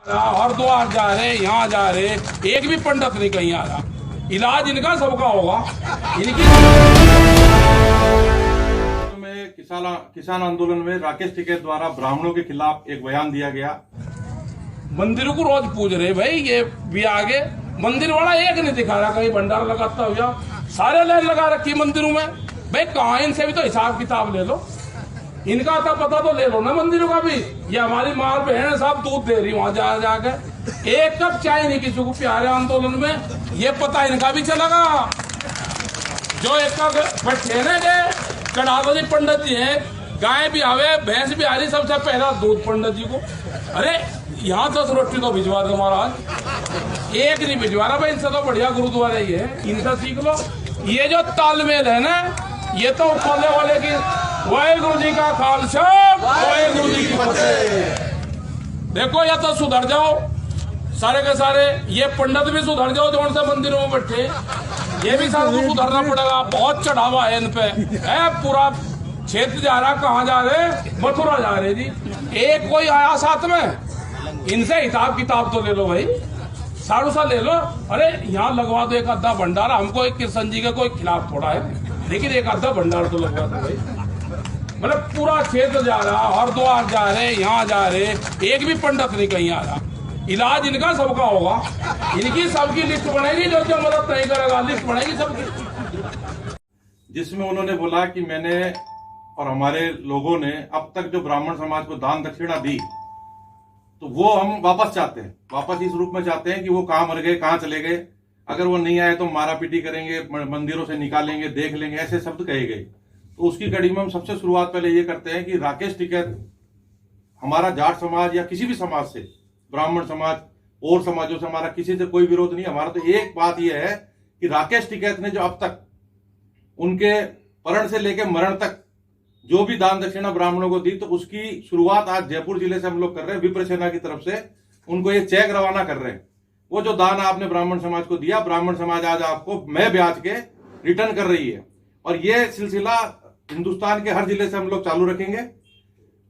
हरिद्वार जा रहे, यहाँ जा रहे, एक भी पंडित नहीं कहीं आ रहा। इलाज इनका सबका होगा। इनकी में किसान आंदोलन में राकेश टिकैत द्वारा ब्राह्मणों के खिलाफ एक बयान दिया गया। मंदिरों को रोज पूज रहे भाई, ये भी आगे मंदिर वाला एक नहीं दिखा रहा कहीं भंडार लगाता हुआ। सारे लाइन लगा रखी मंदिरों में भाई, कहाँ इनसे भी तो हिसाब किताब ले लो। इनका तो पता तो ले लो ना मंदिरों का भी। ये हमारी मार बहन साहब दूध दे रही वहां जा जाके, एक कप चाय नहीं किसी को प्यारे आंदोलन में। ये पता इनका भी चलेगा। जो एक बैठे ना कड़ादो जी पंडित जी है, गाय भी आवे भैंस भी आ रही, सबसे पहला दूध पंडित जी को। अरे यहाँ 10 रोटी तो भिजवा दो महाराज, एक नहीं भिजवा रहा भाई। इनसे तो बढ़िया गुरुद्वारा ही है, इनसे सीख लो। ये जो तालमेल है ना, ये तो खोले वाले की वाहेगुरु जी का खालसा, वाहेगुरु जी की फतेह। देखो या तो सुधर जाओ सारे के सारे, ये पंडित भी सुधर जाओ जो उनसे मंदिरों में बैठे, ये भी सारे को सुधरना पड़ेगा। बहुत चढ़ावा है इन पे, है पूरा क्षेत्र जा रहा। कहाँ जा रहे? मथुरा जा रहे जी। एक कोई आया साथ में, इनसे हिसाब किताब तो ले लो भाई, सारू सा ले लो। अरे यहाँ लगवा दो एक आधा भंडार, हमको एक कृष्ण जी के कोई खिलाफ थोड़ा है, लेकिन एक आधा भंडार तो लगवा दो भाई। मतलब पूरा क्षेत्र जा रहा, हरिद्वार जा रहे, यहाँ जा रहे, एक भी पंडित नहीं कहीं आ रहा। इलाज इनका सबका होगा। इनकी सबकी लिस्ट बनेगी, जो जो मदद नहीं करेगा लिस्ट बनेगी सबकी। जिसमें उन्होंने बोला कि मैंने और हमारे लोगों ने अब तक जो ब्राह्मण समाज को दान दक्षिणा दी, तो वो हम वापस चाहते हैं। वापस इस रूप में चाहते हैं कि वो कहाँ मर गए, कहाँ चले गए। अगर वो नहीं आए तो मारा पीटी करेंगे, मंदिरों से निकालेंगे, देख लेंगे, ऐसे शब्द कहे गए। तो उसकी कड़ी में हम सबसे शुरुआत पहले ये करते हैं कि राकेश टिकैत हमारा जाट समाज या किसी भी समाज से, ब्राह्मण समाज और समाजों से हमारा किसी से कोई विरोध नहीं। हमारा तो एक बात यह है कि राकेश टिकैत ने जो अब तक उनके परण से लेकर मरण तक जो भी दान दक्षिणा ब्राह्मणों को दी, तो उसकी शुरुआत आज जयपुर जिले से हम लोग कर रहे हैं। विप्र सेना की तरफ से उनको ये चेक रवाना कर रहे हैं। वो जो दान आपने ब्राह्मण समाज को दिया, ब्राह्मण समाज आज आपको मैं ब्याज के रिटर्न कर रही है। और ये सिलसिला हिंदुस्तान के हर जिले से हम लोग चालू रखेंगे।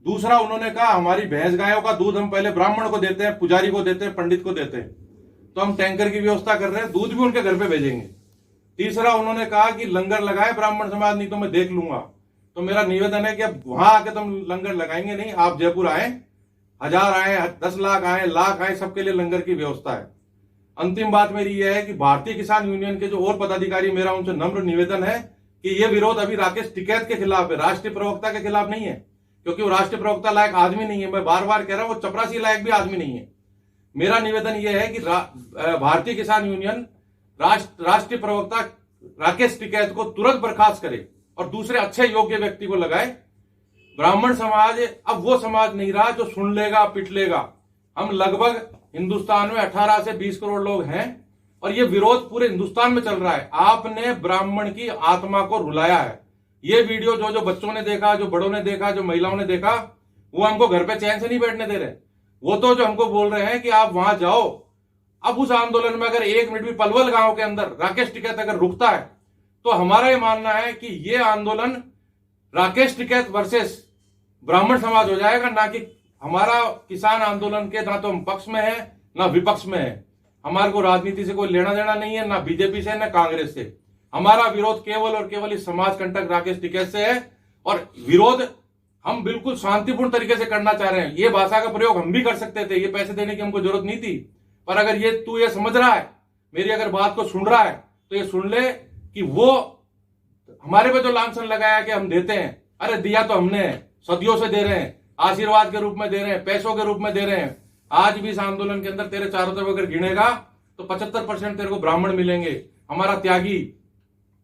दूसरा, उन्होंने कहा हमारी भैंस गायों का दूध हम पहले ब्राह्मण को देते हैं, पुजारी को देते हैं, पंडित को देते हैं, तो हम टैंकर की व्यवस्था कर रहे हैं, दूध भी उनके घर पे भेजेंगे। तीसरा, उन्होंने कहा कि लंगर लगाए ब्राह्मण समाज, नहीं तो मैं देख लूंगा। तो मेरा निवेदन है कि अब वहां आके तुम लंगर लगाएंगे नहीं, आप जयपुर आए, 1000 आए, 10 लाख आए, लाख आए, सबके लिए लंगर की व्यवस्था है। अंतिम बात मेरी यह है कि भारतीय किसान यूनियन के जो और पदाधिकारी, मेरा उनसे नम्र निवेदन है कि यह विरोध अभी राकेश टिकैत के खिलाफ है, राष्ट्रीय प्रवक्ता के खिलाफ नहीं है, क्योंकि वो राष्ट्रीय प्रवक्ता लायक आदमी नहीं है। मैं बार बार कह रहा हूं, वो चपरासी लायक भी आदमी नहीं है। मेरा निवेदन यह है कि भारतीय किसान यूनियन राष्ट्रीय प्रवक्ता राकेश टिकैत को तुरंत बर्खास्त करे और दूसरे अच्छे योग्य व्यक्ति को लगाए। ब्राह्मण समाज अब वो समाज नहीं रहा जो सुन लेगा पिट लेगा। हम लगभग हिंदुस्तान में 18 से 20 करोड़ लोग हैं और ये विरोध पूरे हिंदुस्तान में चल रहा है। आपने ब्राह्मण की आत्मा को रुलाया है। ये वीडियो जो बच्चों ने देखा, जो बड़ों ने देखा, जो महिलाओं ने देखा, वो हमको घर पे चैन से नहीं बैठने दे रहे। वो तो जो हमको बोल रहे हैं कि आप वहां जाओ। अब उस आंदोलन में अगर 1 मिनट भी पलवल गांव के अंदर राकेश टिकैत अगर रुकता है, तो हमारा ये मानना है कि ये आंदोलन राकेश टिकैत वर्सेस ब्राह्मण समाज हो जाएगा, ना कि हमारा किसान आंदोलन के ना तो हम पक्ष में है ना विपक्ष में है। हमारे को राजनीति से कोई लेना देना नहीं है, ना बीजेपी से ना कांग्रेस से। हमारा विरोध केवल और केवल इस समाज कंटक राकेश टिकैत से है और विरोध हम बिल्कुल शांतिपूर्ण तरीके से करना चाह रहे हैं। ये भाषा का प्रयोग हम भी कर सकते थे, ये पैसे देने की हमको जरूरत नहीं थी। पर अगर ये तू ये समझ रहा है, मेरी अगर बात को सुन रहा है, तो ये सुन ले कि वो हमारे पे जो लांछन लगाया कि हम देते हैं, अरे दिया तो हमने, सदियों से दे रहे हैं, आशीर्वाद के रूप में दे रहे हैं, पैसों के रूप में दे रहे हैं। आज भी इस आंदोलन के अंदर तेरे चारों तरफ अगर गिनेगा तो 75% तेरे को ब्राह्मण मिलेंगे। हमारा त्यागी,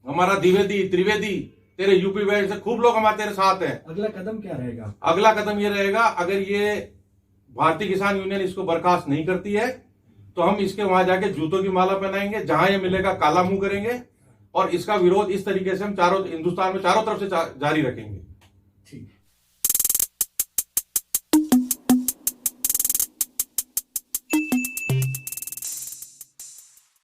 हमारा द्विवेदी, त्रिवेदी, तेरे यूपी वेड से खूब लोग हमारे तेरे साथ हैं। अगला कदम क्या रहेगा? अगला कदम ये रहेगा, अगर ये भारतीय किसान यूनियन इसको बर्खास्त नहीं करती है, तो हम इसके वहां जाके जूतों की माला पहनाएंगे, जहां ये मिलेगा काला मुंह करेंगे और इसका विरोध इस तरीके से हम हिंदुस्तान में चारों तरफ से जारी रखेंगे। ठीक।